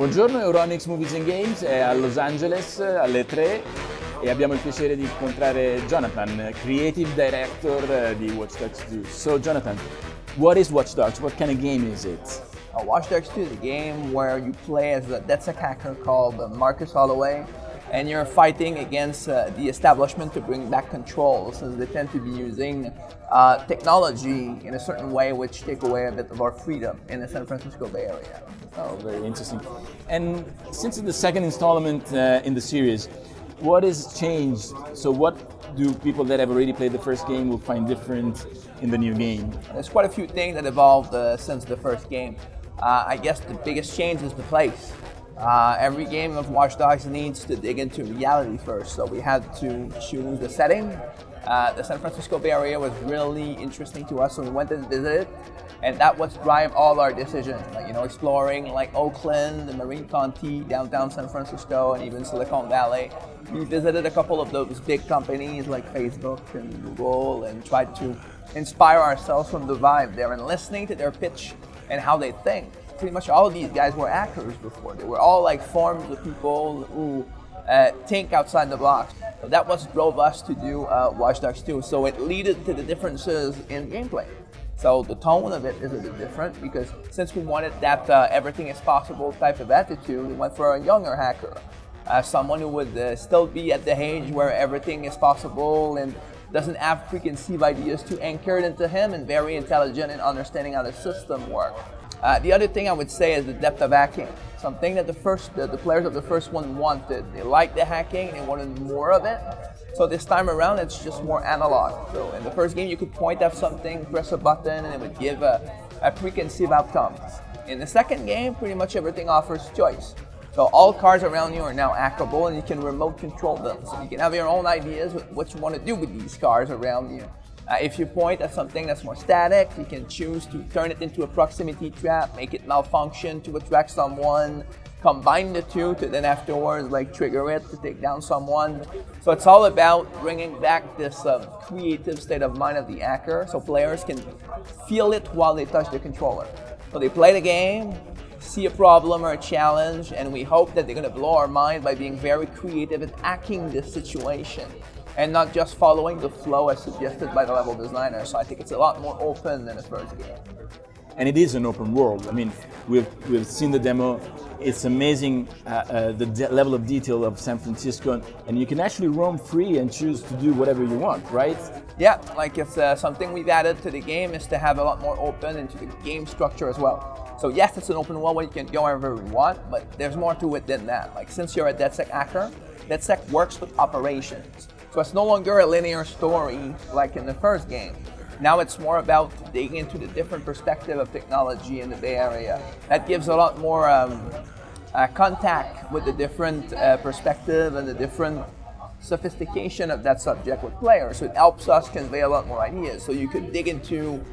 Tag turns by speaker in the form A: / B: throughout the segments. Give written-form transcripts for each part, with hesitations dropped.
A: Buongiorno, Euronics Movies and Games è a Los Angeles all'E3 e abbiamo il piacere di incontrare Jonathan, Creative Director di Watch Dogs 2. So Jonathan, what is Watch Dogs? What kind of game is it?
B: Watch Dogs 2 is a game where you play as a DedSec hacker called Marcus Holloway, and you're fighting against the establishment to bring back control, since they tend to be using technology in a certain way which take away a bit of our freedom in the San Francisco Bay Area.
A: Oh, very interesting. And since it's the second installment in the series, what has changed? So what do people that have already played the first game will find different in the new game?
B: There's quite a few things that evolved since the first game. I guess the biggest change is the place. Every game of Watch Dogs needs to dig into reality first, so we had to choose the setting. The San Francisco Bay Area was really interesting to us, so we went and visited, and that was drive all our decisions. Exploring like Oakland, the Morin County, downtown San Francisco, and even Silicon Valley. We visited a couple of those big companies like Facebook and Google, and tried to inspire ourselves from the vibe there and listening to their pitch and how they think. Pretty much all of these guys were actors before. They were all like forms of people who think outside the box. So that was drove us to do Watch Dogs 2. So it led to the differences in gameplay. So the tone of it is a bit different because since we wanted that everything is possible type of attitude, we went for a younger hacker. Someone who would still be at the age where everything is possible and doesn't have preconceived ideas too anchored into him, and very intelligent in understanding how the system works. The other thing I would say is the depth of hacking. Something that the players of the first one wanted. They liked the hacking, they wanted more of it. So this time around, it's just more analog. So in the first game, you could point at something, press a button, and it would give a preconceived outcome. In the second game, pretty much everything offers choice. So all cars around you are now hackable, and you can remote control them. So you can have your own ideas with what you want to do with these cars around you. If you point at something that's more static, you can choose to turn it into a proximity trap, make it malfunction to attract someone, combine the two to then afterwards trigger it to take down someone. So it's all about bringing back this creative state of mind of the hacker so players can feel it while they touch the controller. So they play the game, see a problem or a challenge, and we hope that they're going to blow our mind by being very creative and hacking this situation, and not just following the flow as suggested by the level designer. So I think it's a lot more open than the first game.
A: And it is an open world. I mean, we've seen the demo. It's amazing the level of detail of San Francisco, and you can actually roam free and choose to do whatever you want, right?
B: Yeah, it's something we've added to the game is to have a lot more open into the game structure as well. So yes, it's an open world where you can go wherever you want, but there's more to it than that. Since you're a DedSec hacker, DedSec works with operations. So it's no longer a linear story like in the first game. Now it's more about digging into the different perspective of technology in the Bay Area. That gives a lot more contact with the different perspective and the different sophistication of that subject with players. So it helps us convey a lot more ideas. So you could dig into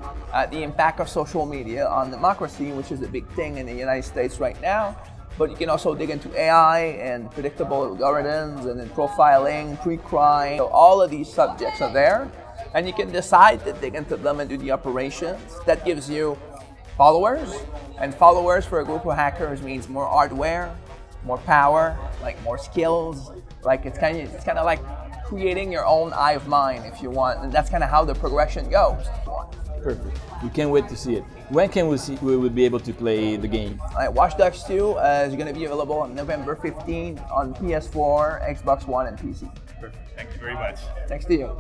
B: the impact of social media on democracy, which is a big thing in the United States right now. But you can also dig into AI and predictable algorithms and then profiling, pre-crime. So all of these subjects are there, and you can decide to dig into them and do the operations. That gives you followers, and followers for a group of hackers means more hardware, more power, more skills. It's kind of like creating your own hive mind if you want, and that's kind of how the progression goes.
A: Perfect. We can't wait to see it. When can we will be able to play the game?
B: Watch Dogs 2 is going to be available on November 15th on PS4, Xbox One, and PC.
C: Perfect. Thank you very much.
B: Thanks to you.